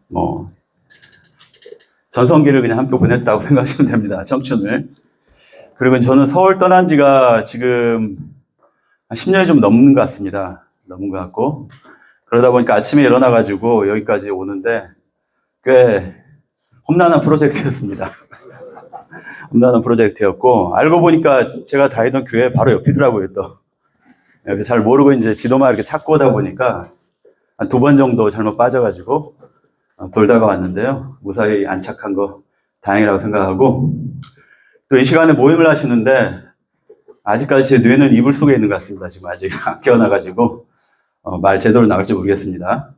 뭐 전성기를 그냥 함께 보냈다고 생각하시면 됩니다. 청춘을. 그리고 저는 서울 떠난 지가 지금 한 10년이 좀 넘는 것 같습니다. 넘은 것 같고. 그러다 보니까 아침에 일어나가지고 여기까지 오는데 꽤 험난한 프로젝트였습니다. 험난한 프로젝트였고, 알고 보니까 제가 다니던 교회 바로 옆이더라고요, 또. 잘 모르고 이제 지도만 이렇게 찾고 오다 보니까 한 2번 정도 잘못 빠져가지고 돌다가 왔는데요. 무사히 안착한 거 다행이라고 생각하고, 또 이 시간에 모임을 하시는데 아직까지 제 뇌는 이불 속에 있는 것 같습니다. 지금 아직 안 깨어나가지고 말 제대로 나갈지 모르겠습니다.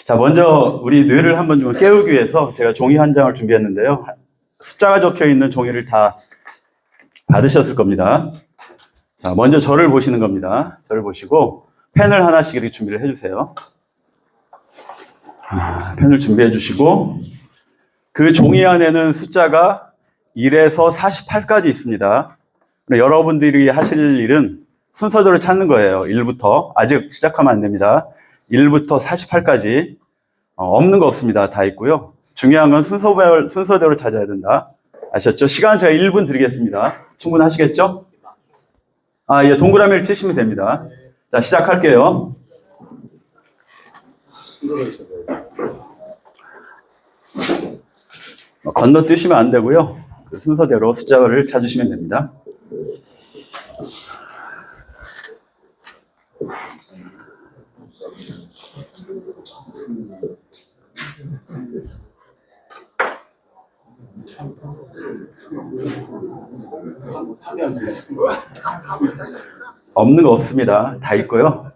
자, 먼저 우리 뇌를 한번 좀 깨우기 위해서 제가 종이 한 장을 준비했는데요. 숫자가 적혀 있는 종이를 다 받으셨을 겁니다. 자, 먼저 저를 보시는 겁니다. 저를 보시고 펜을 하나씩 이렇게 준비를 해주세요. 펜을 준비해 주시고, 그 종이 안에는 숫자가 1에서 48까지 있습니다. 여러분들이 하실 일은 순서대로 찾는 거예요. 1부터. 아직 시작하면 안 됩니다. 1부터 48까지. 없는 거 없습니다. 다 있고요. 중요한 건 순서대로 찾아야 된다. 아셨죠? 시간 제가 1분 드리겠습니다. 충분하시겠죠? 예, 동그라미를 치시면 됩니다. 자, 시작할게요. 건너뛰시면 안 되고요. 그 순서대로 숫자를 찾으시면 됩니다. 없는 거 없습니다. 다 있고요.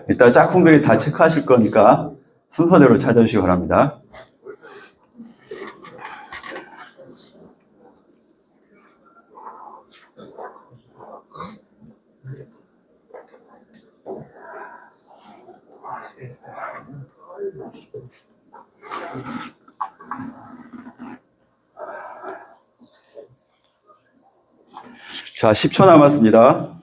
일단 짝꿍들이 다 체크하실 거니까 순서대로 찾아주시기 바랍니다. 자, 10초 남았습니다.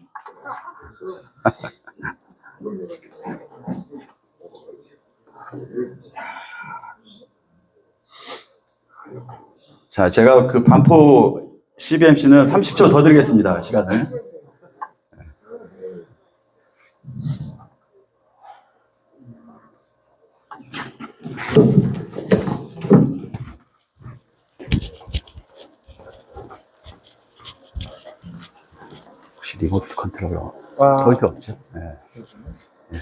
자, 제가 그 반포 CBMC는 30초 더 드리겠습니다. 시간을. 혹시 리모트 컨트롤러 포인트 없죠? 네. 네.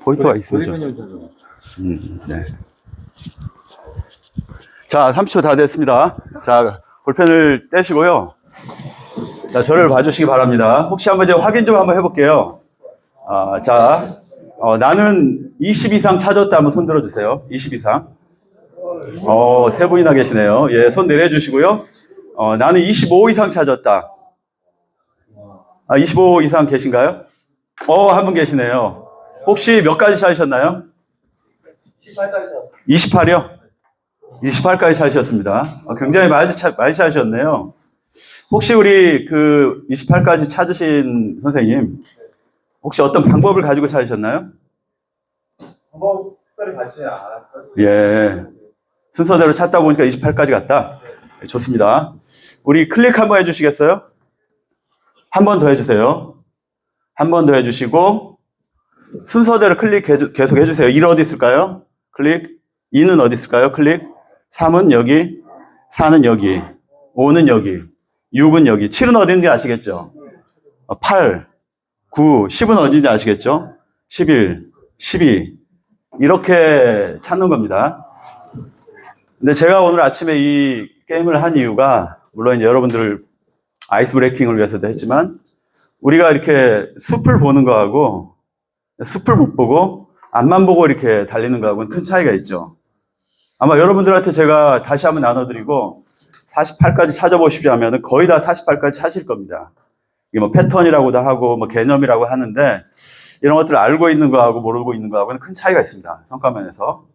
포인트가 있어야죠. 네. 자, 30초 다 됐습니다. 자, 볼펜을 떼시고요. 자, 저를 봐주시기 바랍니다. 혹시 한번 이제 확인 좀 한번 해볼게요. 자, 나는 20 이상 찾았다. 한번 손 들어주세요. 20 이상. 3분이나 계시네요. 예, 손 내려주시고요. 나는 25 이상 찾았다. 25 이상 계신가요? 한 분 계시네요. 혹시 몇 가지 찾으셨나요? 28이요? 28까지 찾으셨습니다. 굉장히 많이 찾으셨네요. 혹시 우리 그 28까지 찾으신 선생님, 혹시 어떤 방법을 가지고 찾으셨나요? 방법 특별히 가지지 않았어요. 예. 순서대로 찾다 보니까 28까지 갔다. 네, 좋습니다. 우리 클릭 한번 해주시겠어요? 한 번 더 해주세요. 한 번 더 해주시고, 순서대로 클릭 계속 해주세요. 1 어디 있을까요? 클릭. 2는 어디 있을까요? 클릭. 3은 여기. 4는 여기. 5는 여기. 6은 여기. 7은 어딘지 아시겠죠? 8, 9, 10은 어딘지 아시겠죠? 11, 12. 이렇게 찾는 겁니다. 근데 제가 오늘 아침에 이 게임을 한 이유가, 물론 이제 여러분들 아이스 브레이킹을 위해서도 했지만, 우리가 이렇게 숲을 보는 거하고, 숲을 못 보고, 앞만 보고 이렇게 달리는 거하고는 큰 차이가 있죠. 아마 여러분들한테 제가 다시 한번 나눠드리고, 48까지 찾아보십시오 하면 거의 다 48까지 찾으실 겁니다. 이게 뭐 패턴이라고도 하고, 뭐 개념이라고 하는데, 이런 것들을 알고 있는 거하고 모르고 있는 거하고는 큰 차이가 있습니다. 성과면에서.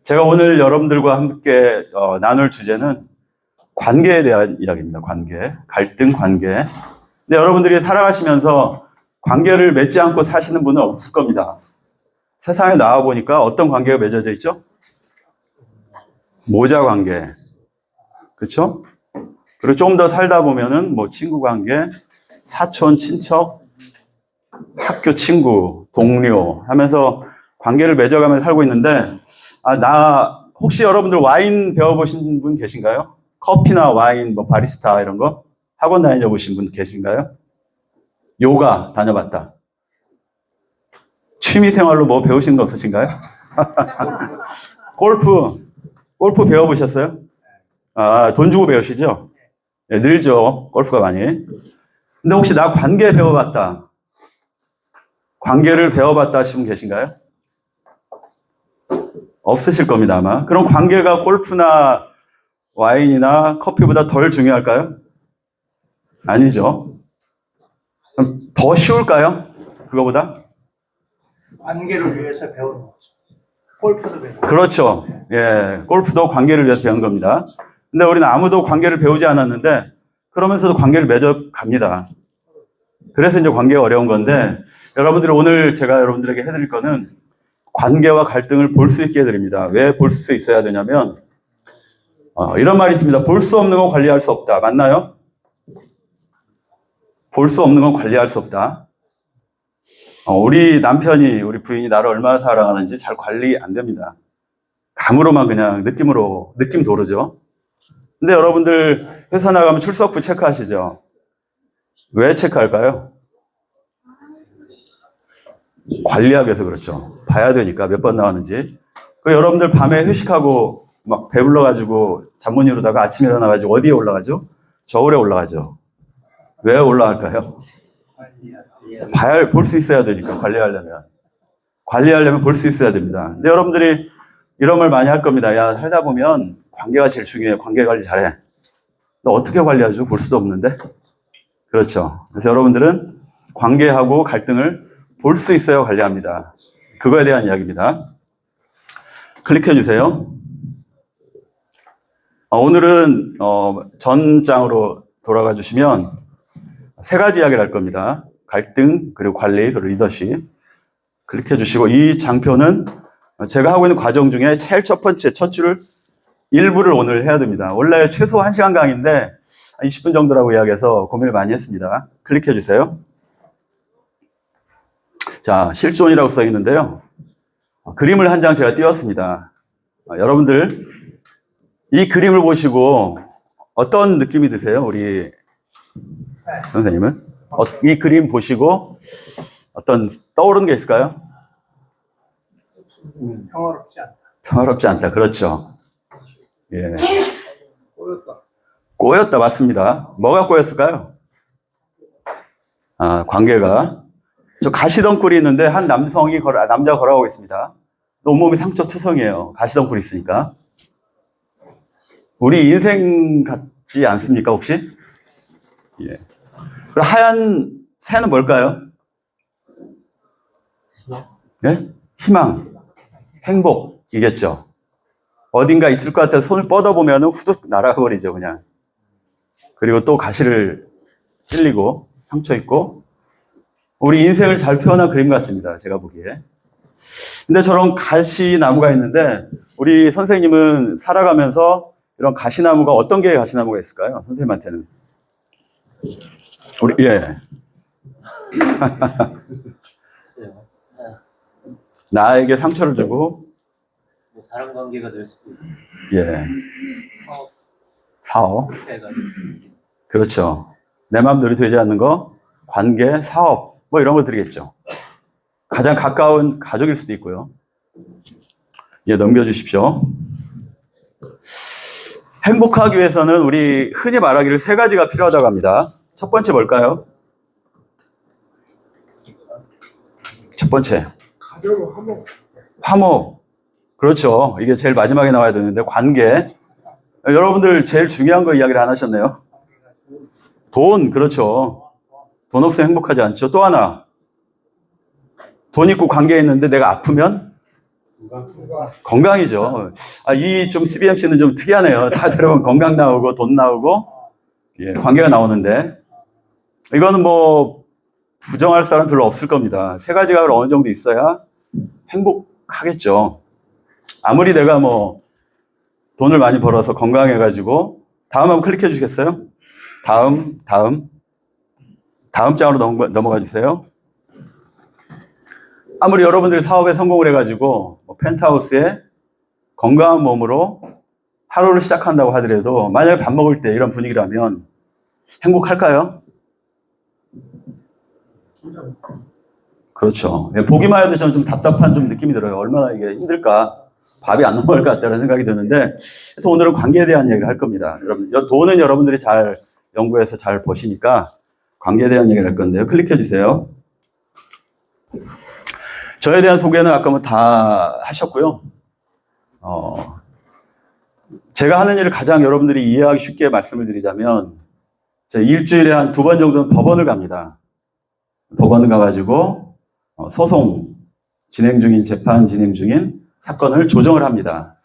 제가 오늘 여러분들과 함께 나눌 주제는 관계에 대한 이야기입니다. 관계, 갈등 관계. 근데 여러분들이 살아가시면서 관계를 맺지 않고 사시는 분은 없을 겁니다. 세상에 나와 보니까 어떤 관계가 맺어져 있죠? 모자 관계. 그렇죠? 그리고 좀 더 살다 보면은 뭐 친구 관계, 사촌, 친척, 학교 친구, 동료 하면서 관계를 맺어가면서 살고 있는데, 혹시 여러분들 와인 배워보신 분 계신가요? 커피나 와인, 뭐 바리스타 이런 거 학원 다녀보신 분 계신가요? 요가 다녀봤다. 취미 생활로 뭐 배우신 거 없으신가요? 골프 배워보셨어요? 돈 주고 배우시죠? 네, 늘죠. 골프가 많이. 근데 혹시 나 관계 배워봤다. 관계를 배워봤다 하시는 분 계신가요? 없으실 겁니다, 아마. 그럼 관계가 골프나 와인이나 커피보다 덜 중요할까요? 아니죠. 그럼 더 쉬울까요? 그거보다? 관계를 위해서 배우는 거죠. 골프도 배우고. 그렇죠. 예, 골프도 관계를 위해서 배운 겁니다. 근데 우리는 아무도 관계를 배우지 않았는데 그러면서도 관계를 맺어 갑니다. 그래서 이제 관계가 어려운 건데 여러분들 오늘 제가 여러분들에게 해드릴 거는 관계와 갈등을 볼 수 있게 해드립니다. 왜 볼 수 있어야 되냐면 이런 말이 있습니다. 볼 수 없는 건 관리할 수 없다. 맞나요? 볼 수 없는 건 관리할 수 없다. 우리 남편이, 우리 부인이 나를 얼마나 사랑하는지 잘 관리 안 됩니다. 감으로만 그냥 느낌 도르죠. 근데 여러분들 회사 나가면 출석부 체크하시죠? 왜 체크할까요? 관리하기 위해서 그렇죠. 봐야 되니까 몇 번 나왔는지. 여러분들 밤에 회식하고 막 배불러가지고 잠 못 이루다가 아침에 일어나가지고 어디에 올라가죠? 저울에 올라가죠. 왜 올라갈까요? 볼 수 있어야 되니까, 관리하려면 볼 수 있어야 됩니다. 근데 여러분들이 이런 말 많이 할 겁니다. 야, 살다 보면 관계가 제일 중요해. 관계 관리 잘해. 너 어떻게 관리하죠? 볼 수도 없는데. 그렇죠. 그래서 여러분들은 관계하고 갈등을 볼 수 있어야 관리합니다. 그거에 대한 이야기입니다. 클릭해 주세요. 오늘은 전 장으로 돌아가 주시면 세 가지 이야기를 할 겁니다. 갈등, 그리고 관리, 그리고 리더십. 클릭해 주시고 이 장표는 제가 하고 있는 과정 중에 제일 첫 번째, 첫 줄 일부를 오늘 해야 됩니다. 원래 최소 1시간 강의인데 20분 정도라고 이야기해서 고민을 많이 했습니다. 클릭해 주세요. 자, 실존이라고 써 있는데요. 그림을 한 장 제가 띄웠습니다. 여러분들 이 그림을 보시고 어떤 느낌이 드세요? 우리 선생님은? 이 그림 보시고 어떤 떠오르는 게 있을까요? 평화롭지 않다. 평화롭지 않다. 그렇죠. 예. 꼬였다. 꼬였다. 맞습니다. 뭐가 꼬였을까요? 관계가. 저 가시덩굴이 있는데 한 남자가 걸어가고 있습니다. 온몸이 상처투성이에요. 가시덩굴이 있으니까. 우리 인생 같지 않습니까, 혹시? 예. 그럼 하얀 새는 뭘까요? 네? 희망, 행복이겠죠. 어딘가 있을 것 같아서 손을 뻗어보면 후둑 날아가 버리죠, 그냥. 그리고 또 가시를 찔리고 상처 있고 우리 인생을 잘 표현한 그림 같습니다, 제가 보기에. 근데 저런 가시나무가 있는데 우리 선생님은 살아가면서 이런 가시나무가 어떤 게 가시나무가 있을까요? 선생님한테는. 예. 나에게 상처를 주고 사람 관계가 될 수도 있고, 예. 사업. 해가 될 수도 있고. 그렇죠. 내 마음대로 되지 않는 거, 관계, 사업, 뭐 이런 걸 드리겠죠. 가장 가까운 가족일 수도 있고요. 예, 넘겨주십시오. 행복하기 위해서는 우리 흔히 말하기를 세 가지가 필요하다고 합니다. 첫 번째 뭘까요? 첫 번째. 가정 화목. 화목. 그렇죠. 이게 제일 마지막에 나와야 되는데, 관계. 여러분들 제일 중요한 거 이야기를 안 하셨네요. 돈, 그렇죠. 돈 없으면 행복하지 않죠. 또 하나. 돈 있고 관계 있는데 내가 아프면 건강이죠. 이 좀 CBMC는 좀 특이하네요. 다들 보면 건강 나오고 돈 나오고 예, 관계가 나오는데 이거는 뭐 부정할 사람 별로 없을 겁니다. 세 가지가 어느 정도 있어야 행복하겠죠. 아무리 내가 뭐 돈을 많이 벌어서 건강해가지고 다음 한번 클릭해 주시겠어요? 다음 장으로 넘어가 주세요. 아무리 여러분들이 사업에 성공을 해가지고 뭐 펜트하우스에 건강한 몸으로 하루를 시작한다고 하더라도 만약에 밥 먹을 때 이런 분위기라면 행복할까요? 그렇죠. 보기만 해도 저는 좀 답답한 좀 느낌이 들어요. 얼마나 이게 힘들까. 밥이 안 넘어갈 것 같다는 생각이 드는데, 그래서 오늘은 관계에 대한 얘기를 할 겁니다. 여러분, 돈은 여러분들이 잘 연구해서 잘 보시니까 관계에 대한 얘기를 할 건데요. 클릭해 주세요. 저에 대한 소개는 아까 뭐 다 하셨고요. 제가 하는 일을 가장 여러분들이 이해하기 쉽게 말씀을 드리자면, 제가 일주일에 한 2번 정도는 법원을 갑니다. 법원을 가가지고 소송 진행 중인, 재판 진행 중인 사건을 조정을 합니다.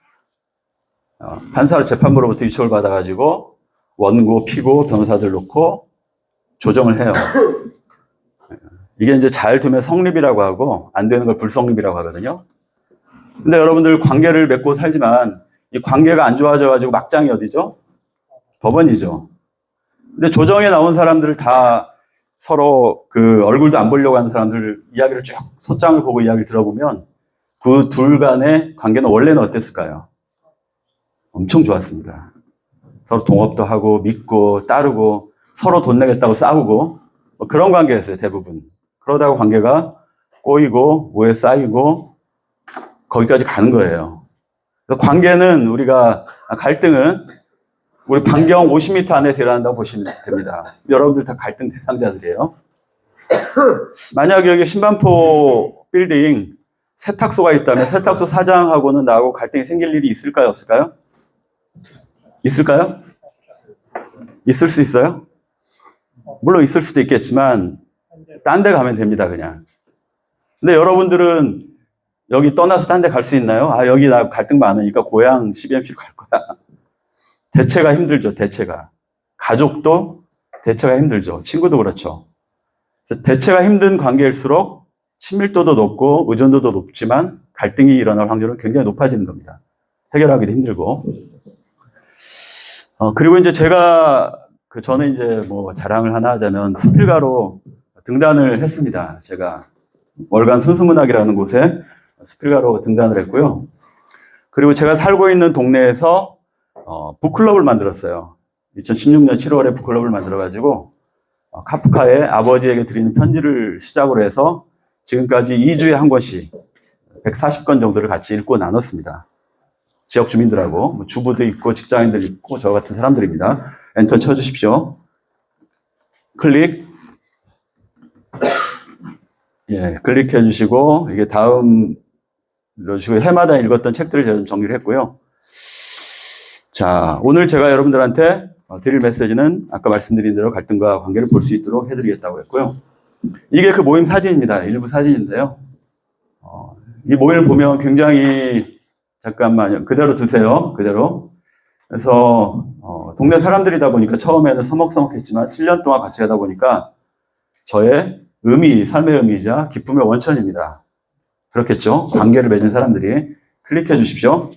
판사로 재판부로부터 요청을 받아가지고 원고, 피고, 변호사들 놓고 조정을 해요. 이게 이제 잘 되면 성립이라고 하고 안 되는 걸 불성립이라고 하거든요. 근데 여러분들 관계를 맺고 살지만 이 관계가 안 좋아져가지고 막장이 어디죠? 법원이죠. 근데 조정에 나온 사람들을 다 서로 그 얼굴도 안 보려고 하는 사람들 이야기를 쭉 소장을 보고 이야기를 들어보면 그 둘 간의 관계는 원래는 어땠을까요? 엄청 좋았습니다. 서로 동업도 하고 믿고 따르고 서로 돈 내겠다고 싸우고 뭐 그런 관계였어요, 대부분. 그러다가 관계가 꼬이고 오해 쌓이고 거기까지 가는 거예요. 그래서 관계는 우리가 갈등은 우리 반경 50m 안에서 일어난다고 보시면 됩니다. 여러분들 다 갈등 대상자들이에요. 만약에 여기 신반포 빌딩 세탁소가 있다면 세탁소 사장하고는 나하고 갈등이 생길 일이 있을까요? 없을까요? 있을까요? 있을 수 있어요? 물론 있을 수도 있겠지만 딴 데 가면 됩니다, 그냥. 근데 여러분들은 여기 떠나서 딴 데 갈 수 있나요? 여기 나 갈등 많으니까 고향 CBMC로 갈 거야. 대체가 힘들죠, 대체가. 가족도 대체가 힘들죠. 친구도 그렇죠. 그래서 대체가 힘든 관계일수록 친밀도도 높고 의존도도 높지만 갈등이 일어날 확률은 굉장히 높아지는 겁니다. 해결하기도 힘들고. 그리고 이제 제가 저는 이제 뭐 자랑을 하나 하자면 스필가로 등단을 했습니다. 제가 월간 순수문학이라는 곳에 스필가로 등단을 했고요. 그리고 제가 살고 있는 동네에서 북클럽을 만들었어요. 2016년 7월에 북클럽을 만들어가지고 카프카의 아버지에게 드리는 편지를 시작으로 해서 지금까지 2주에 한 권씩 140권 정도를 같이 읽고 나눴습니다. 지역 주민들하고 뭐 주부도 있고 직장인들 있고 저 같은 사람들입니다. 엔터 쳐주십시오. 클릭. 예, 클릭해 주시고 이게 다음 이러시고 해마다 읽었던 책들을 제가 좀 정리를 했고요. 자, 오늘 제가 여러분들한테 드릴 메시지는 아까 말씀드린 대로 갈등과 관계를 볼 수 있도록 해드리겠다고 했고요. 이게 그 모임 사진입니다. 일부 사진인데요. 이 모임을 보면 굉장히 잠깐만요. 그대로 두세요. 그대로. 그래서 동네 사람들이다 보니까 처음에는 서먹서먹했지만 7년 동안 같이 하다 보니까 저의 삶의 의미이자 기쁨의 원천입니다. 그렇겠죠? 관계를 맺은 사람들이. 클릭해 주십시오.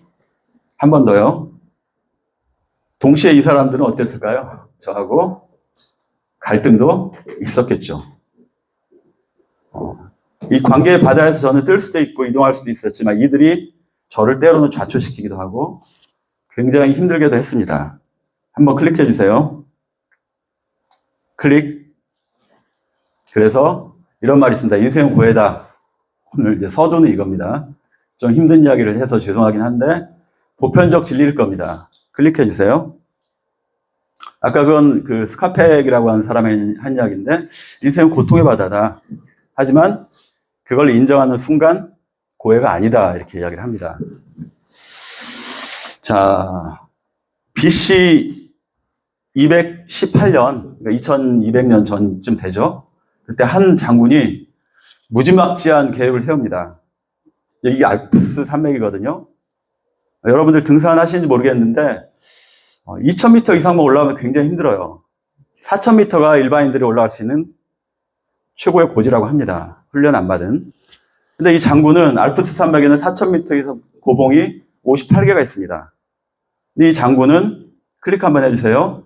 한 번 더요. 동시에 이 사람들은 어땠을까요? 저하고 갈등도 있었겠죠. 이 관계의 바다에서 저는 뜰 수도 있고 이동할 수도 있었지만 이들이 저를 때로는 좌초시키기도 하고 굉장히 힘들게도 했습니다. 한번 클릭해 주세요. 클릭. 그래서 이런 말이 있습니다. 인생은 고해다. 오늘 이제 서두는 이겁니다. 좀 힘든 이야기를 해서 죄송하긴 한데 보편적 진리일 겁니다. 클릭해 주세요. 아까 그건 그 스카펙이라고 하는 사람의 한 이야기인데 인생은 고통의 바다다. 하지만 그걸 인정하는 순간 고해가 아니다. 이렇게 이야기를 합니다. 자, BC 218년, 그러니까 2200년 전쯤 되죠. 그때 한 장군이 무지막지한 계획을 세웁니다. 이게 알프스 산맥이거든요. 여러분들 등산하시는지 모르겠는데 2000m 이상만 올라가면 굉장히 힘들어요. 4000m가 일반인들이 올라갈 수 있는 최고의 고지라고 합니다. 훈련 안 받은. 근데 이 장군은 알프스 산맥에는 4000m에서 고봉이 58개가 있습니다. 이 장군은 클릭 한번 해주세요.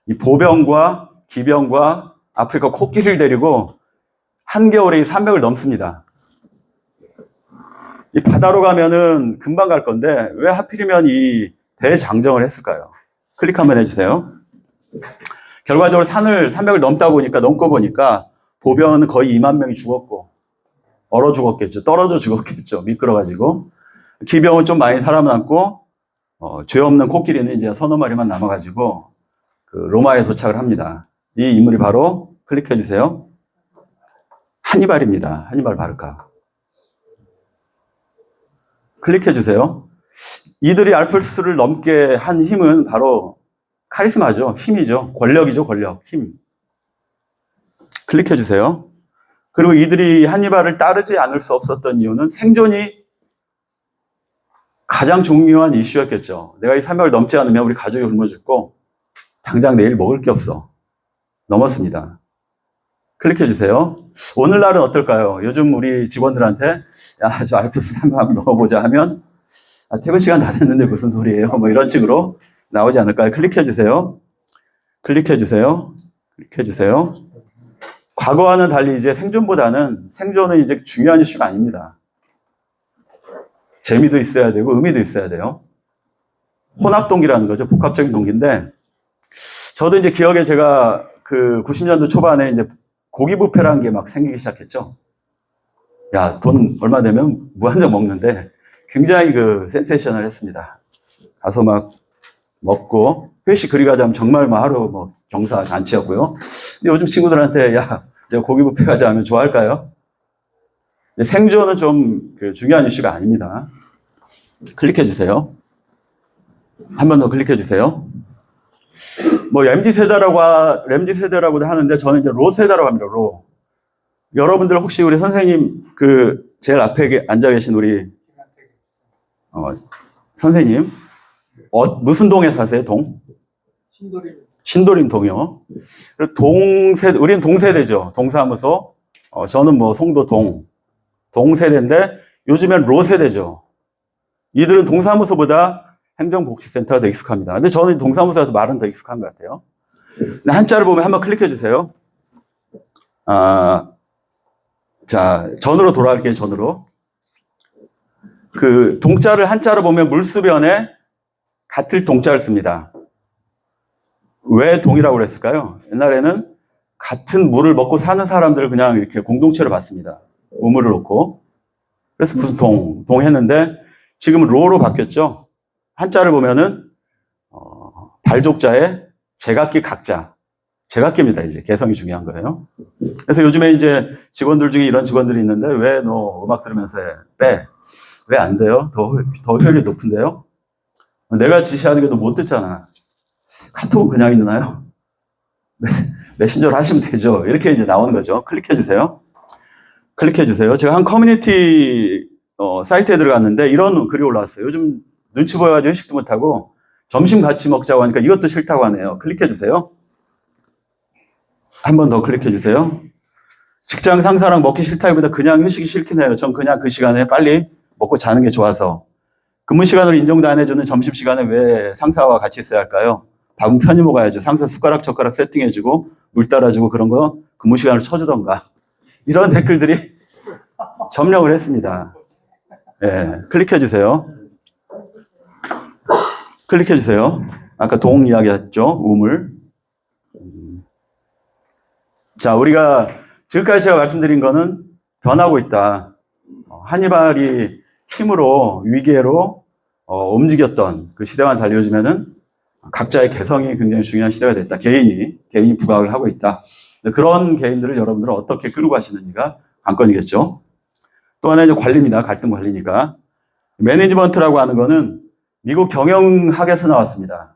이 보병과 기병과 아프리카 코끼리를 데리고 한겨울에 이 산맥을 넘습니다. 이 바다로 가면은 금방 갈 건데 왜 하필이면 이 대장정을 했을까요? 클릭 한번 해주세요. 결과적으로 산맥을 넘고 보니까 보병은 거의 2만 명이 죽었고 얼어 죽었겠죠. 떨어져 죽었겠죠. 미끄러가지고. 기병은 좀 많이 살아남고 죄 없는 코끼리는 이제 서너 마리만 남아가지고 그 로마에 도착을 합니다. 이 인물이 바로 클릭해 주세요. 하니발입니다. 하니발 바르카. 클릭해 주세요. 이들이 알프스를 넘게 한 힘은 바로 카리스마죠. 힘이죠. 권력이죠. 권력. 힘. 클릭해 주세요. 그리고 이들이 하니발을 따르지 않을 수 없었던 이유는 생존이 가장 중요한 이슈였겠죠. 내가 이 산맥을 넘지 않으면 우리 가족이 굶어 죽고 당장 내일 먹을 게 없어. 넘었습니다. 클릭해 주세요. 오늘날은 어떨까요? 요즘 우리 직원들한테 야, 저 알프스 산맥 한번 넘어보자 하면 퇴근 시간 다 됐는데 무슨 소리예요? 뭐 이런 식으로 나오지 않을까요? 클릭해 주세요. 클릭해 주세요. 클릭해 주세요. 과거와는 달리 이제 생존은 이제 중요한 이슈가 아닙니다. 재미도 있어야 되고 의미도 있어야 돼요. 혼합동기라는 거죠. 복합적인 동기인데 저도 이제 기억에 제가 그 90년도 초반에 이제 고기 뷔페라는 게 막 생기기 시작했죠. 야, 돈 얼마 되면 무한정 먹는데 굉장히 그 센세이션을 했습니다. 가서 막 먹고 회식 그리 가자면 정말 막 하루 뭐 경사 잔치였고요. 근데 요즘 친구들한테 야, 내가 고기 뷔페 가자 하면 좋아할까요? 생존은 좀 그 중요한 이슈가 아닙니다. 클릭해 주세요. 한 번 더 클릭해 주세요. 뭐 MZ 세대라고도 하는데 저는 이제 로 세대라고 합니다. 로. 여러분들 혹시 우리 선생님 그 제일 앞에 앉아 계신 우리 선생님 무슨 동에 사세요? 동? 신도림 동이요. 우리는 동세대죠. 동사무소. 저는 뭐 송도 동세대인데 요즘엔 로 세대죠. 이들은 동사무소보다 행정복지센터가 더 익숙합니다. 근데 저는 동사무소에서 말은 더 익숙한 것 같아요. 근데 한자를 보면 한번 클릭해 주세요. 자, 전으로 돌아갈게요. 전으로. 그 동자를 한자로 보면 물수변에 같을 동자를 씁니다. 왜 동이라고 그랬을까요? 옛날에는 같은 물을 먹고 사는 사람들을 그냥 이렇게 공동체로 봤습니다. 우물을 놓고. 그래서 무슨 동 했는데 지금은 로로 바뀌었죠. 한자를 보면은 발족자의 제각기 각자. 제각기입니다. 이제 개성이 중요한 거예요. 그래서 요즘에 이제 직원들 중에 이런 직원들이 있는데 왜 너 음악 들으면서 빼? 왜 안 돼요? 더 효율이 높은데요? 내가 지시하는 게 너 못 듣잖아. 카톡은 그냥 있나요? 메신저로 하시면 되죠. 이렇게 이제 나오는 거죠. 클릭해 주세요. 클릭해 주세요. 제가 한 커뮤니티 사이트에 들어갔는데 이런 글이 올라왔어요. 요즘 눈치 보여가지고 회식도 못하고 점심 같이 먹자고 하니까 이것도 싫다고 하네요. 클릭해 주세요. 한 번 더 클릭해 주세요. 직장 상사랑 먹기 싫다기보다 그냥 회식이 싫긴 해요. 전 그냥 그 시간에 빨리 먹고 자는 게 좋아서. 근무 시간으로 인정도 안 해주는 점심시간에 왜 상사와 같이 있어야 할까요? 밥은 편히 먹어야죠. 상사 숟가락 젓가락 세팅해주고 물 따라주고 그런 거 근무 시간을 쳐주던가. 이런 댓글들이 점령을 했습니다. 예, 클릭해 주세요. 클릭해 주세요. 아까 동 이야기 했죠. 우물. 자, 우리가 지금까지 제가 말씀드린 거는 변하고 있다. 하니발이 힘으로 위계로 움직였던 그 시대와는 달리 요즘에는 각자의 개성이 굉장히 중요한 시대가 됐다. 개인이 부각을 하고 있다. 그런 개인들을 여러분들은 어떻게 끌고 가시는지가 관건이겠죠. 또 하나 이제 관리입니다. 갈등 관리니까. 매니지먼트라고 하는 거는 미국 경영학에서 나왔습니다.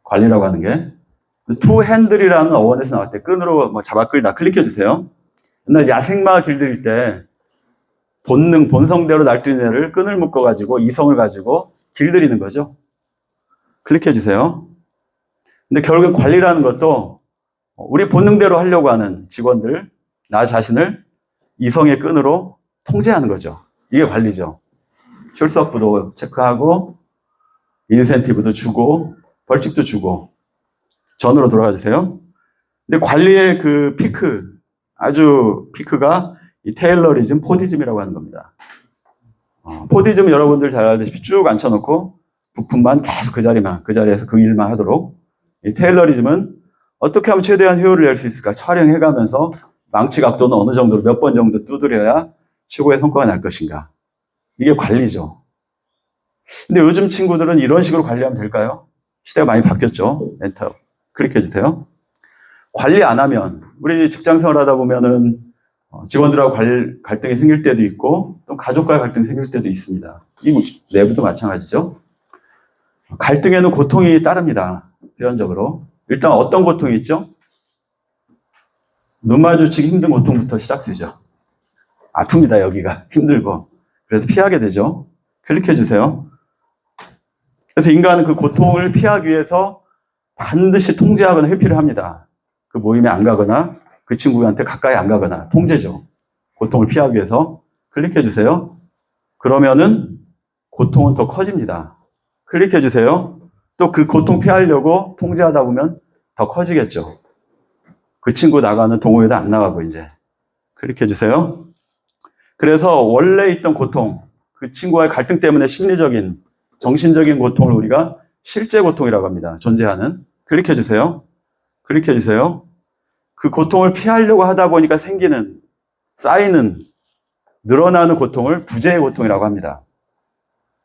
관리라고 하는 게. 투 핸들이라는 어원에서 나왔을 때 끈으로 뭐 잡아 끌다 클릭해 주세요. 옛날 야생마 길들일 때 본성대로 날뛰는 애를 끈을 묶어가지고 이성을 가지고 길들이는 거죠. 클릭해 주세요. 근데 결국 관리라는 것도 우리 본능대로 하려고 하는 직원들, 나 자신을 이성의 끈으로 통제하는 거죠. 이게 관리죠. 출석부도 체크하고, 인센티브도 주고, 벌칙도 주고. 전으로 돌아가 주세요. 근데 관리의 그 피크, 아주 피크가 이 테일러리즘, 포디즘이라고 하는 겁니다. 포디즘 여러분들 잘 알다시피 쭉 앉혀놓고 부품만 계속 그 자리에서 그 일만 하도록. 이 테일러리즘은 어떻게 하면 최대한 효율을 낼 수 있을까? 촬영해가면서 망치 각도는 어느 정도로 몇 번 정도 두드려야 최고의 성과가 날 것인가? 이게 관리죠. 근데 요즘 친구들은 이런 식으로 관리하면 될까요? 시대가 많이 바뀌었죠. 엔터 클릭해 주세요. 관리 안 하면 우리 직장 생활하다 보면은 직원들하고 갈등이 생길 때도 있고 또 가족과의 갈등이 생길 때도 있습니다. 이 내부도 마찬가지죠. 갈등에는 고통이 따릅니다. 필연적으로. 일단 어떤 고통이 있죠? 눈 마주치기 힘든 고통부터 시작되죠. 아픕니다. 여기가 힘들고. 그래서 피하게 되죠. 클릭해 주세요. 그래서 인간은 그 고통을 피하기 위해서 반드시 통제하거나 회피를 합니다. 그 모임에 안 가거나 그 친구한테 가까이 안 가거나 통제죠. 고통을 피하기 위해서 클릭해 주세요. 그러면은 고통은 더 커집니다. 클릭해 주세요. 또 그 고통 피하려고 통제하다 보면 더 커지겠죠. 그 친구 나가는 동호회도 안 나가고 이제 클릭해 주세요. 그래서 원래 있던 고통, 그 친구와의 갈등 때문에 심리적인, 정신적인 고통을 우리가 실제 고통이라고 합니다. 존재하는. 클릭해 주세요. 클릭해 주세요. 그 고통을 피하려고 하다 보니까 생기는, 쌓이는, 늘어나는 고통을 부재의 고통이라고 합니다.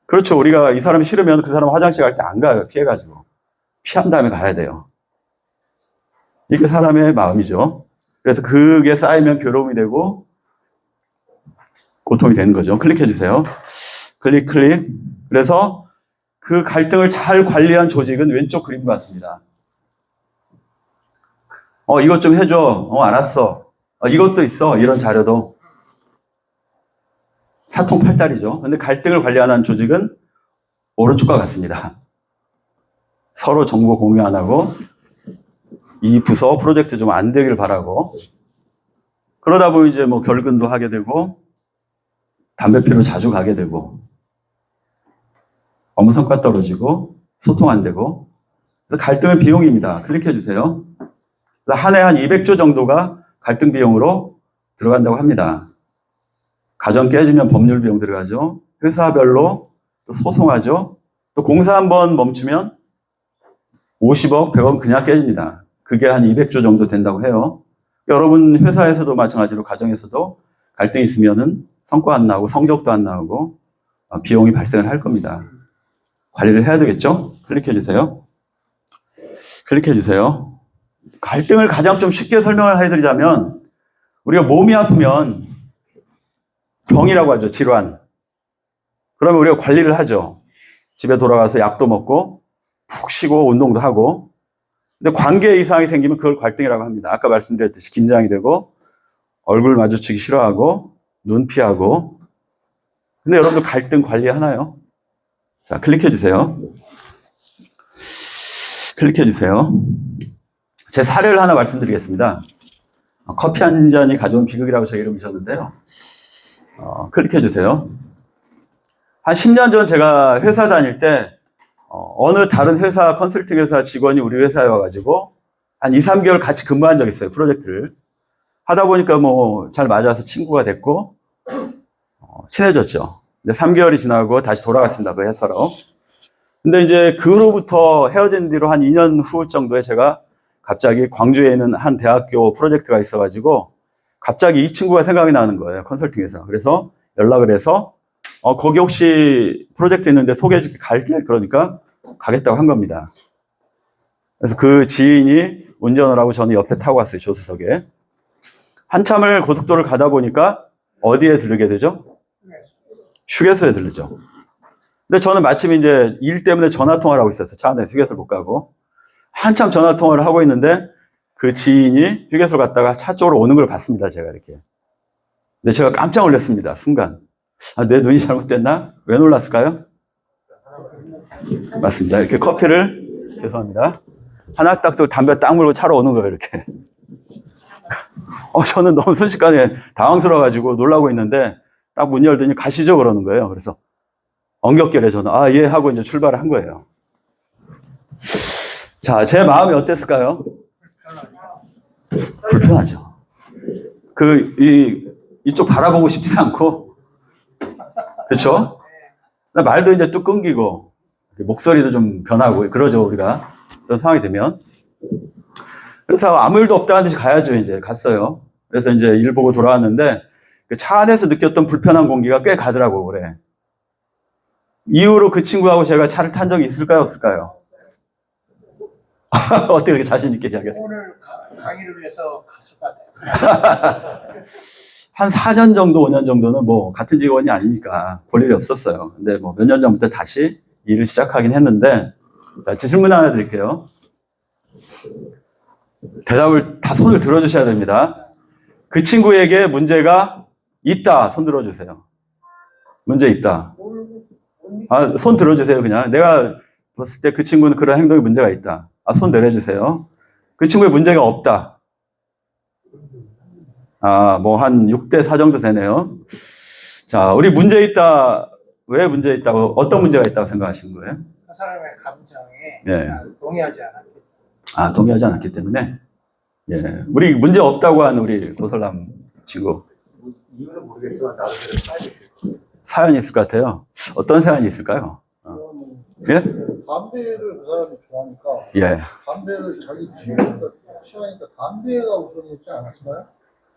그렇죠. 우리가 이 사람이 싫으면 그 사람 화장실 갈 때 안 가요. 피해가지고. 피한 다음에 가야 돼요. 이게 사람의 마음이죠. 그래서 그게 쌓이면 괴로움이 되고 고통이 되는 거죠. 클릭해 주세요. 클릭. 그래서 그 갈등을 잘 관리한 조직은 왼쪽 그림 같습니다. 이것 좀 해줘. 알았어. 이것도 있어. 이런 자료도. 사통팔달이죠. 근데 갈등을 관리하는 조직은 오른쪽과 같습니다. 서로 정보 공유 안 하고 이 부서 프로젝트 좀 안 되길 바라고 그러다 보면 이제 뭐 결근도 하게 되고 담배 피러 자주 가게 되고 업무 성과 떨어지고 소통 안 되고 그래서 갈등은 비용입니다. 클릭해 주세요. 한 해 한 200조 정도가 갈등 비용으로 들어간다고 합니다. 가정 깨지면 법률 비용 들어가죠. 회사별로 또 소송하죠. 또 공사 한번 멈추면 50억, 100억 그냥 깨집니다. 그게 한 200조 정도 된다고 해요. 여러분 회사에서도 마찬가지로 가정에서도 갈등이 있으면은 성과 안 나오고 성적도 안 나오고 비용이 발생을 할 겁니다. 관리를 해야 되겠죠? 클릭해 주세요. 클릭해 주세요. 갈등을 가장 좀 쉽게 설명을 해드리자면 우리가 몸이 아프면 병이라고 하죠. 질환. 그러면 우리가 관리를 하죠. 집에 돌아가서 약도 먹고 푹 쉬고 운동도 하고. 근데 관계 이상이 생기면 그걸 갈등이라고 합니다. 아까 말씀드렸듯이 긴장이 되고 얼굴 마주치기 싫어하고 눈 피하고. 근데 여러분들 갈등 관리하나요? 자, 클릭해 주세요. 클릭해 주세요. 제 사례를 하나 말씀드리겠습니다. 커피 한 잔이 가져온 비극이라고 제 이름을 줬는데요. 클릭해 주세요. 한 10년 전 제가 회사 다닐 때 어느 다른 회사, 컨설팅 회사 직원이 우리 회사에 와가지고 한 2, 3개월 같이 근무한 적이 있어요. 프로젝트를. 하다 보니까 뭐 잘 맞아서 친구가 됐고 친해졌죠. 근데 3개월이 지나고 다시 돌아갔습니다. 그 회사로. 근데 이제 그로부터 헤어진 뒤로 한 2년 후 정도에 제가 갑자기 광주에 있는 한 대학교 프로젝트가 있어가지고 갑자기 이 친구가 생각이 나는 거예요. 컨설팅 회사. 그래서 연락을 해서 거기 혹시 프로젝트 있는데 소개해줄게 갈게? 그러니까 가겠다고 한 겁니다. 그래서 그 지인이 운전을 하고 저는 옆에 타고 갔어요. 조수석에. 한참을 고속도로를 가다 보니까 어디에 들르게 되죠? 휴게소에 들르죠. 근데 저는 마침 이제 일 때문에 전화 통화를 하고 있었어요. 차 안에서 휴게소를 못 가고. 한참 전화 통화를 하고 있는데 그 지인이 휴게소를 갔다가 차 쪽으로 오는 걸 봤습니다. 제가 이렇게. 근데 제가 깜짝 놀랐습니다. 순간. 아, 내 눈이 잘못됐나? 왜 놀랐을까요? 맞습니다. 이렇게 커피를, 죄송합니다. 하나 딱 담배 딱 물고 차로 오는 거예요, 이렇게. 저는 너무 순식간에 당황스러워가지고 놀라고 있는데, 딱 문 열더니 가시죠, 그러는 거예요. 그래서 엉겹결에 저는, 아, 예, 하고 이제 출발을 한 거예요. 자, 제 마음이 어땠을까요? 불편하죠. 이쪽 바라보고 싶지 않고, 그렇죠? 말도 이제 뚝 끊기고, 목소리도 좀 변하고, 그러죠, 우리가. 그런 상황이 되면. 그래서 아무 일도 없다는 듯이 가야죠, 이제. 갔어요. 그래서 이제 일 보고 돌아왔는데, 그 차 안에서 느꼈던 불편한 공기가 꽤 가더라고, 그래. 이후로 그 친구하고 제가 차를 탄 적이 있을까요, 없을까요? 어떻게 그렇게 자신있게 이야기하세요? 오늘 강의를 위해서 갔을 것 같아요. 한 4년 정도, 5년 정도는 뭐, 같은 직원이 아니니까 볼 일이 없었어요. 근데 뭐, 몇 년 전부터 다시 일을 시작하긴 했는데, 자, 질문 하나 드릴게요. 대답을 다 손을 들어주셔야 됩니다. 그 친구에게 문제가 있다. 손 들어주세요. 문제 있다. 아, 손 들어주세요, 그냥. 내가 봤을 때 그 친구는 그런 행동에 문제가 있다. 아, 손 내려주세요. 그 친구의 문제가 없다. 아, 뭐, 한 6대4 정도 되네요. 자, 우리 문제 있다. 왜 문제 있다고, 어떤 문제가 있다고 생각하시는 거예요? 그 사람의 감정에 예. 동의하지 않았기 때문에. 아, 동의하지 않았기 때문에. 예. 우리 문제 없다고 한 우리 도설남 친구. 이유는 모르겠지만 나도 사연이 있을 거예요. 사연이 있을 것 같아요. 어떤 사연이 있을까요? 예? 담배를 그 사람이 좋아하니까 예. 담배를 자기 취하니까 담배가 우선이었지 않았을까요?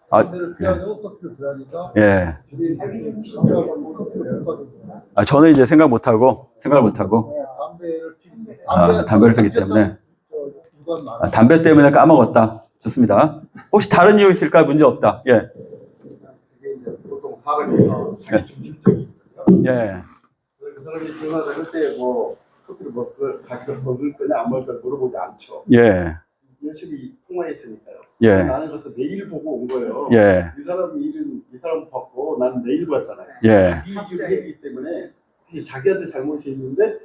아, 담배를 피하고 커피를 피하니까 예. 담배하고 커피를 못 가지고 아, 저는 이제 생각을 못하고. 담배를 피우고 담배를 피기 때문에. 누가 많아. 담배 때문에 까먹었다. 좋습니다. 혹시 다른 이유 있을까요? 문제 없다. 예. 그게 이제 보통 사람이 자기 중심적이거든요. 예. 그 사람이 전화를 할 때 뭐 커피를 가격을 먹을 거냐 안 먹을 거냐 물어보지 않죠. 예. 열심히 통화했으니까요. 예. 나는 그래서 메일 보고 온 거예요. 예. 이 사람 봤고 나는 메일 봤잖아요. 예. 이 일을 했기 때문에 사실 자기한테 잘못이 있는데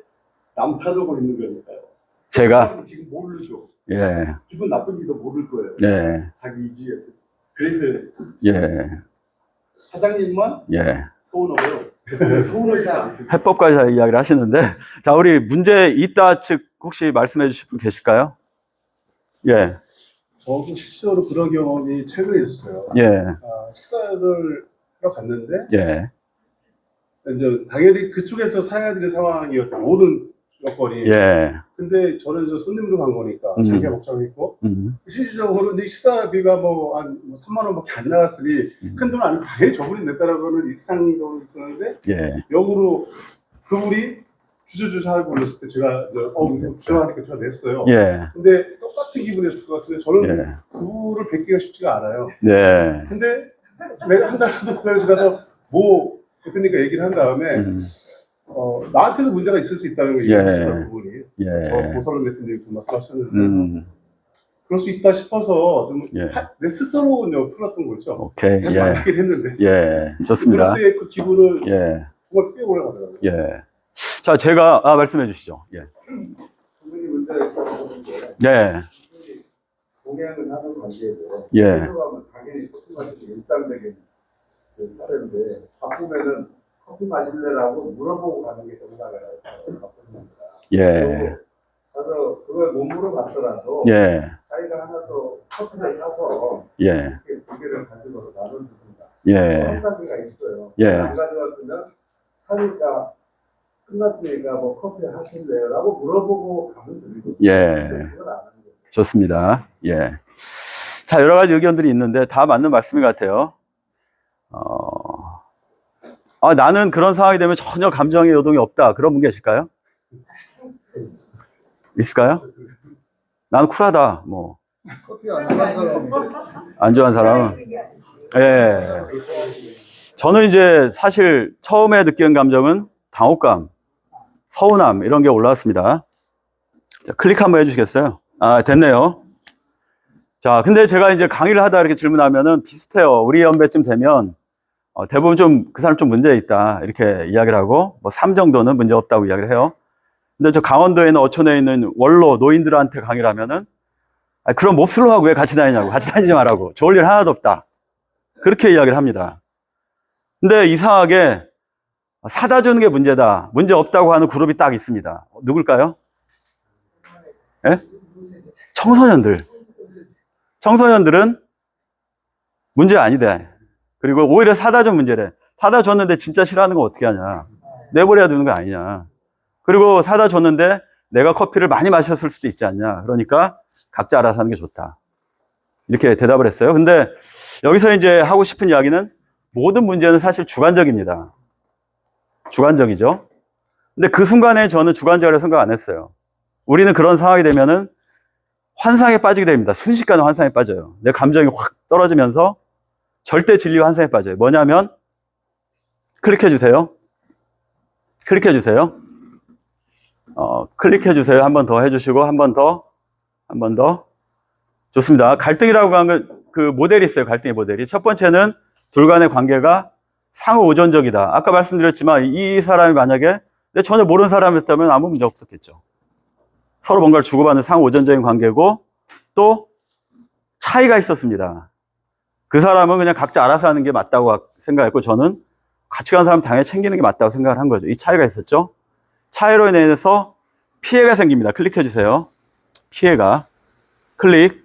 남 탓하고 있는 거니까요. 제가. 사람은 지금 모르죠. 예. 기분 나쁜지도 모를 거예요. 예. 자기 이주에서. 그래서 예. 사장님만 예. 서운하고요. 서운하지 않습니다. 해법까지 다 이야기를 하시는데. 자, 우리 문제 있다 측 혹시 말씀해 주실 분 계실까요? 예. 저도 실제로 그런 경험이 최근에 있었어요. 예. 식사를 하러 갔는데, 예. 이제 당연히 그쪽에서 사야 될 상황이었죠. 모든 여건이. 예. 근데 저는 이제 손님으로 간 거니까 자기가 먹자고 했고, 실질적으로 이제 식사비가 뭐 한 3만 원밖에 안 나갔으니 큰 돈 아니고 당연히 저분이 냈다라고는 일상적으로 있었는데, 예. 역으로 그분이 주저주저 하고 그랬을 때 제가 주저하니까 제가 냈어요. 예. 근데 똑같은 기분이었을 것 같은데 저는 예. 그분을 뵙기가 쉽지가 않아요. 네. 근데 내가 한 달 정도 지나서 뭐 대표님과 얘기를 한 다음에 나한테도 문제가 있을 수 있다는 걸 얘기하시더라고요, 그분이. 예. 고설은 대표님이 그 말씀하셨는데 그럴 수 있다 싶어서 좀 예. 내 스스로 풀었던 거죠. 오케이. 계속 예. 만나긴 했는데 예. 좋습니다. 그럴 때 그 기분을 예. 정말 꽤 오래 가더라고요. 예. 자, 제가, 말씀해 주시죠. 예. 분이 문제가 있다는 게 예. 동행을 하는 관계에서 예. 하면 당연히 커피 마시는 일상적인 그 사례인데 바쁘면은 커피 마실래라고 물어보고 가는 게 정상이라고 바쁩니다. 예. 그래서 그걸 못 물어봤더라도 예. 자기가 하나 또 커피를 사서 예. 이렇게 두 개를 가지고 나눠줍니다. 예. 그런 가지가 있어요. 예. 안 가져왔으면 사니까 끝났으니까 뭐 커피 하실래요라고 물어보고 가면 되거든요. 예. 그건 안 하는 거예요. 좋습니다. 예. 자, 여러 가지 의견들이 있는데 다 맞는 말씀인 것 같아요. 나는 그런 상황이 되면 전혀 감정의 요동이 없다. 그런 분 계실까요? 있을까요? 나는 쿨하다. 뭐. 커피 안 좋아하는 사람은 안 좋아하는 사람은. 예. 저는 이제 사실 처음에 느끼는 감정은 당혹감, 서운함, 이런 게 올라왔습니다. 자, 클릭 한번 해주시겠어요? 됐네요. 자, 근데 제가 이제 강의를 하다 이렇게 질문하면은 비슷해요. 우리 연배쯤 되면, 대부분 좀 그 사람 좀 문제 있다 이렇게 이야기를 하고 뭐 3 정도는 문제 없다고 이야기를 해요. 근데 저 강원도에 있는 어촌에 있는 원로 노인들한테 강의를 하면은 그럼 몹쓸로 하고 왜 같이 다니냐고, 같이 다니지 말라고, 좋을 일 하나도 없다 그렇게 이야기를 합니다. 근데 이상하게 사다 주는 게 문제다, 문제 없다고 하는 그룹이 딱 있습니다. 누굴까요? 예? 청소년들은 문제 아니다. 그리고 오히려 사다 준 문제래. 사다 줬는데 진짜 싫어하는 거 어떻게 하냐, 내버려야 되는 거 아니냐. 그리고 사다 줬는데 내가 커피를 많이 마셨을 수도 있지 않냐. 그러니까 각자 알아서 하는 게 좋다. 이렇게 대답을 했어요. 근데 여기서 이제 하고 싶은 이야기는 모든 문제는 사실 주관적입니다. 주관적이죠. 근데 그 순간에 저는 주관적이라고 생각 안 했어요. 우리는 그런 상황이 되면은 환상에 빠지게 됩니다. 순식간에 환상에 빠져요. 내 감정이 확 떨어지면서 절대 진리와 환상에 빠져요. 뭐냐면, 클릭해 주세요. 클릭해 주세요. 클릭해 주세요. 한 번 더 해주시고, 한 번 더. 좋습니다. 갈등이라고 하는 그 모델이 있어요. 갈등의 모델이. 첫 번째는 둘 간의 관계가 상호 의존적이다. 아까 말씀드렸지만 이 사람이 만약에 전혀 모르는 사람이었다면 아무 문제 없었겠죠. 서로 뭔가를 주고받는 상호 의존적인 관계고, 또 차이가 있었습니다. 그 사람은 그냥 각자 알아서 하는 게 맞다고 생각했고, 저는 같이 간 사람 당연히 챙기는 게 맞다고 생각을 한 거죠. 이 차이가 있었죠. 차이로 인해서 피해가 생깁니다. 클릭해 주세요. 피해가. 클릭.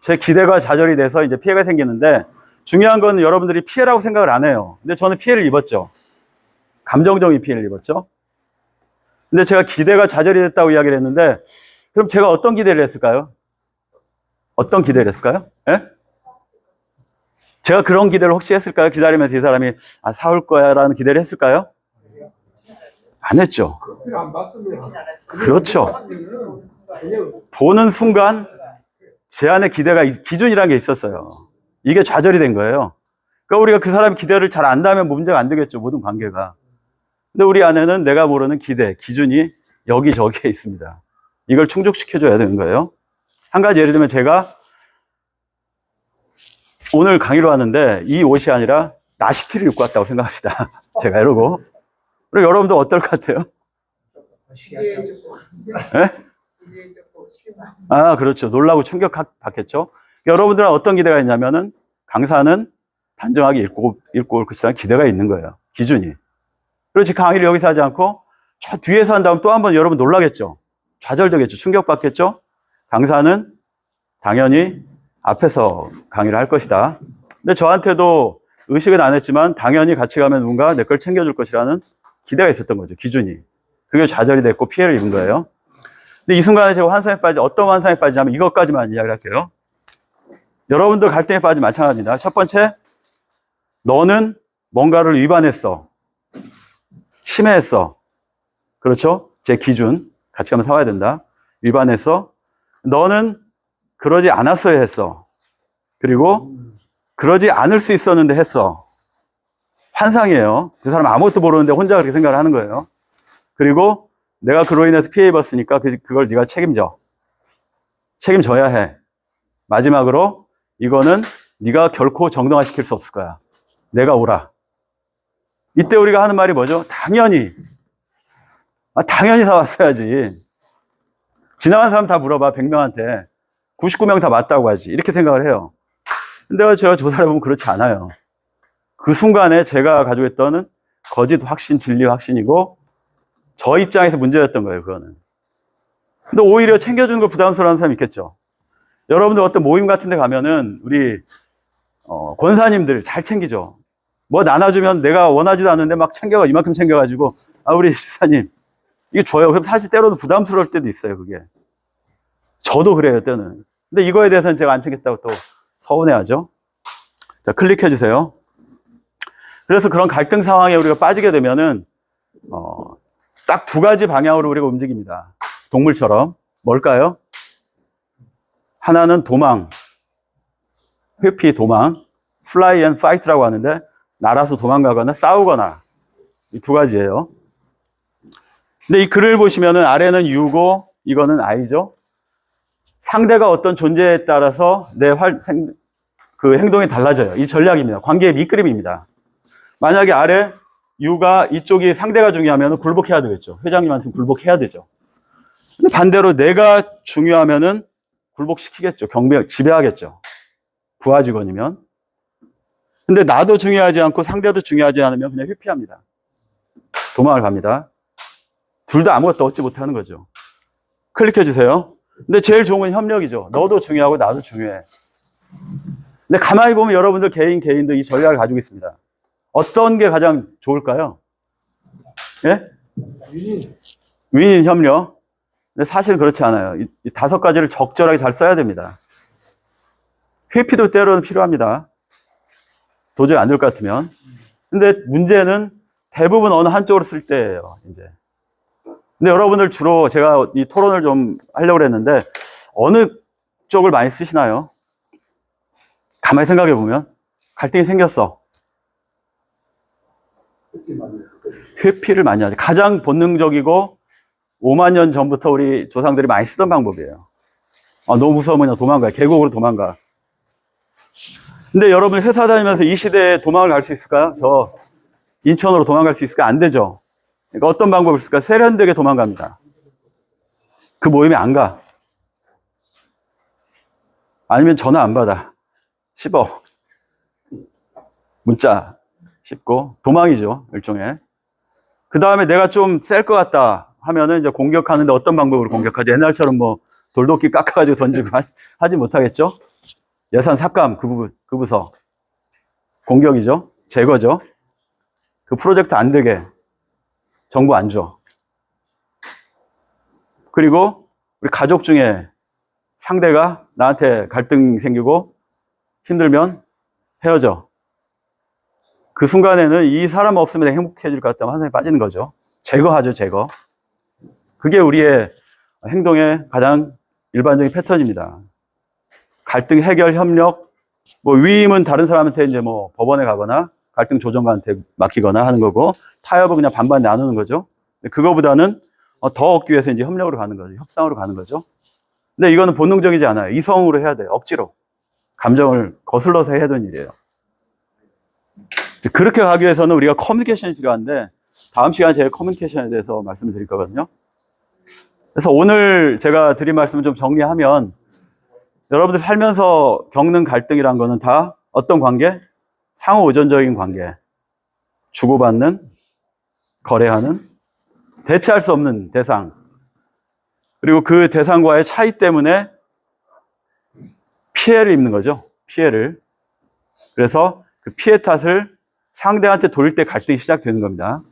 제 기대가 좌절이 돼서 이제 피해가 생기는데, 중요한 건 여러분들이 피해라고 생각을 안 해요. 근데 저는 피해를 입었죠. 감정적인 피해를 입었죠. 근데 제가 기대가 좌절이 됐다고 이야기를 했는데, 그럼 제가 어떤 기대를 했을까요? 어떤 기대를 했을까요? 예? 제가 그런 기대를 혹시 했을까요? 기다리면서 이 사람이 사올 거야 라는 기대를 했을까요? 안 했죠. 안 봤으면. 그렇죠. 보는 순간 제 안에 기준이라는 게 있었어요. 이게 좌절이 된 거예요. 그러니까 우리가 그 사람의 기대를 잘 안다면 문제가 안 되겠죠. 모든 관계가. 근데 우리 안에는 내가 모르는 기준이 여기저기에 있습니다. 이걸 충족시켜줘야 되는 거예요. 한 가지 예를 들면, 제가 오늘 강의로 왔는데 이 옷이 아니라 나시티를 입고 왔다고 생각합시다. 제가 이러고. 그럼 여러분들 어떨 것 같아요? 네? 그렇죠. 놀라고 충격 받겠죠. 여러분들은 어떤 기대가 있냐면은, 강사는 단정하게 읽고 올 것이라는 기대가 있는 거예요. 기준이. 그리고 제 강의를 여기서 하지 않고 저 뒤에서 한 다음 또 한 번 여러분 놀라겠죠. 좌절되겠죠. 충격받겠죠. 강사는 당연히 앞에서 강의를 할 것이다. 근데 저한테도 의식은 안 했지만 당연히 같이 가면 누군가 내 걸 챙겨줄 것이라는 기대가 있었던 거죠. 기준이. 그게 좌절이 됐고 피해를 입은 거예요. 근데 이 순간에 제가 어떤 환상에 빠지냐면 이것까지만 이야기를 할게요. 여러분들 갈등에 빠지면 마찬가지입니다. 첫 번째, 너는 뭔가를 위반했어. 침해했어. 그렇죠? 제 기준. 같이 가면 사와야 된다. 위반했어. 너는 그러지 않았어야 했어. 그리고 그러지 않을 수 있었는데 했어. 환상이에요. 그 사람 아무것도 모르는데 혼자 그렇게 생각을 하는 거예요. 그리고 내가 그로 인해서 피해 입었으니까 그걸 네가 책임져야 해. 마지막으로, 이거는 네가 결코 정당화시킬 수 없을 거야. 내가 오라. 이때 우리가 하는 말이 뭐죠? 당연히 사왔어야지. 지나간 사람 다 물어봐. 100명한테 99명 다 맞다고 하지. 이렇게 생각을 해요. 근데 제가 조사를 해보면 그렇지 않아요. 그 순간에 제가 가지고 있던 거짓 확신, 진리 확신이고 저 입장에서 문제였던 거예요. 그거는. 근데 오히려 챙겨주는 걸 부담스러워하는 사람이 있겠죠. 여러분들 어떤 모임 같은 데 가면은 우리 권사님들 잘 챙기죠. 뭐 나눠주면 내가 원하지도 않는데 막 이만큼 챙겨가지고, 우리 집사님 이게 줘요. 그럼 사실 때로는 부담스러울 때도 있어요. 그게. 저도 그래요, 때는. 근데 이거에 대해서는 제가 안 챙겼다고 또 서운해하죠. 자, 클릭해 주세요. 그래서 그런 갈등 상황에 우리가 빠지게 되면은 딱 두 가지 방향으로 우리가 움직입니다. 동물처럼. 뭘까요? 하나는 도망, 회피, 도망, fly and fight라고 하는데, 날아서 도망가거나 싸우거나, 이 두 가지예요. 근데 이 글을 보시면은 아래는 U고 이거는 I죠. 상대가 어떤 존재에 따라서 그 행동이 달라져요. 이 전략입니다. 관계의 밑그림입니다. 만약에 아래 U가 이쪽이 상대가 중요하면 굴복해야 되겠죠. 회장님한테 굴복해야 되죠. 근데 반대로 내가 중요하면은 굴복시키겠죠. 지배하겠죠. 부하 직원이면. 근데 나도 중요하지 않고 상대도 중요하지 않으면 그냥 회피합니다. 도망을 갑니다. 둘 다 아무것도 얻지 못하는 거죠. 클릭해 주세요. 근데 제일 좋은 건 협력이죠. 너도 중요하고 나도 중요해. 근데 가만히 보면 여러분들 개인도 이 전략을 가지고 있습니다. 어떤 게 가장 좋을까요? 예? 윈인 협력. 근데 사실은 그렇지 않아요. 이 5가지를 적절하게 잘 써야 됩니다. 회피도 때로는 필요합니다. 도저히 안 될 것 같으면. 근데 문제는 대부분 어느 한쪽으로 쓸 때예요, 이제. 근데 여러분들 주로 제가 이 토론을 좀 하려고 했는데, 어느 쪽을 많이 쓰시나요? 가만히 생각해 보면, 갈등이 생겼어. 회피를 많이 하죠. 가장 본능적이고, 5만 년 전부터 우리 조상들이 많이 쓰던 방법이에요. 너무 무서우면 그냥 도망가. 계곡으로 도망가. 근데 여러분 회사 다니면서 이 시대에 도망을 갈 수 있을까요? 저 인천으로 도망갈 수 있을까? 안 되죠. 그러니까 어떤 방법이 있을까? 세련되게 도망갑니다. 그 모임에 안 가. 아니면 전화 안 받아. 씹어. 문자 씹고 도망이죠. 일종의. 그 다음에 내가 좀 셀 것 같다 하면은 이제 공격하는데 어떤 방법으로 공격하지? 옛날처럼 뭐 돌도끼 깎아가지고 던지고 하지 못하겠죠? 예산 삭감 그 부서 공격이죠. 제거죠. 그 프로젝트 안 되게 정보 안 줘. 그리고 우리 가족 중에 상대가 나한테 갈등 생기고 힘들면 헤어져. 그 순간에는 이 사람 없으면 행복해질 것 같다면 환상에 빠지는 거죠. 제거하죠, 제거. 그게 우리의 행동의 가장 일반적인 패턴입니다. 갈등 해결 협력, 뭐 위임은 다른 사람한테 이제 뭐 법원에 가거나 갈등 조정관한테 맡기거나 하는 거고, 타협은 그냥 반반 나누는 거죠. 그거보다는 더 얻기 위해서 이제 협력으로 가는 거죠. 협상으로 가는 거죠. 근데 이거는 본능적이지 않아요. 이성으로 해야 돼요. 억지로. 감정을 거슬러서 해야 되는 일이에요. 그렇게 가기 위해서는 우리가 커뮤니케이션이 필요한데, 다음 시간에 제가 커뮤니케이션에 대해서 말씀을 드릴 거거든요. 그래서 오늘 제가 드린 말씀을 좀 정리하면, 여러분들 살면서 겪는 갈등이란 거는 다 어떤 관계? 상호 의존적인 관계. 주고받는, 거래하는, 대체할 수 없는 대상. 그리고 그 대상과의 차이 때문에 피해를 입는 거죠. 피해를. 그래서 그 피해 탓을 상대한테 돌릴 때 갈등이 시작되는 겁니다.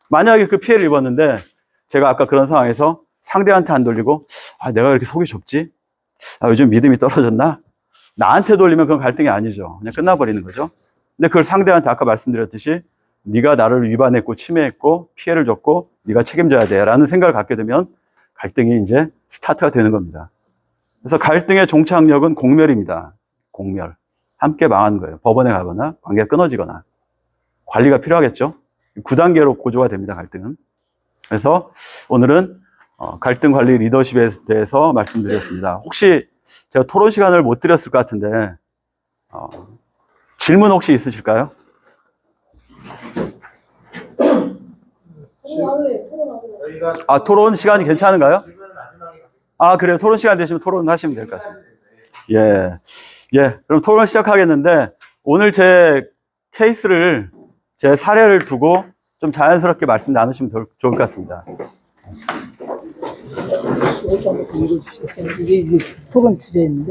만약에 그 피해를 입었는데 제가 아까 그런 상황에서 상대한테 안 돌리고 내가 이렇게 속이 좁지? 요즘 믿음이 떨어졌나? 나한테 돌리면 그건 갈등이 아니죠. 그냥 끝나버리는 거죠. 근데 그걸 상대한테 아까 말씀드렸듯이 네가 나를 위반했고 침해했고 피해를 줬고 네가 책임져야 돼 라는 생각을 갖게 되면 갈등이 이제 스타트가 되는 겁니다. 그래서 갈등의 종착역은 공멸입니다. 공멸. 함께 망하는 거예요. 법원에 가거나 관계가 끊어지거나. 관리가 필요하겠죠. 9단계로 고조가 됩니다. 갈등은. 그래서 오늘은 갈등 관리 리더십에 대해서 말씀드렸습니다. 혹시 제가 토론 시간을 못 드렸을 것 같은데 질문 혹시 있으실까요? 토론 시간이 괜찮은가요? 그래요. 토론 시간 되시면 토론하시면 될 것 같습니다. 예. 그럼 토론 시작하겠는데 오늘 제 케이스를 제 사례를 두고 좀 자연스럽게 말씀 나누시면 좋을 것 같습니다. 이게 토론 주제인데.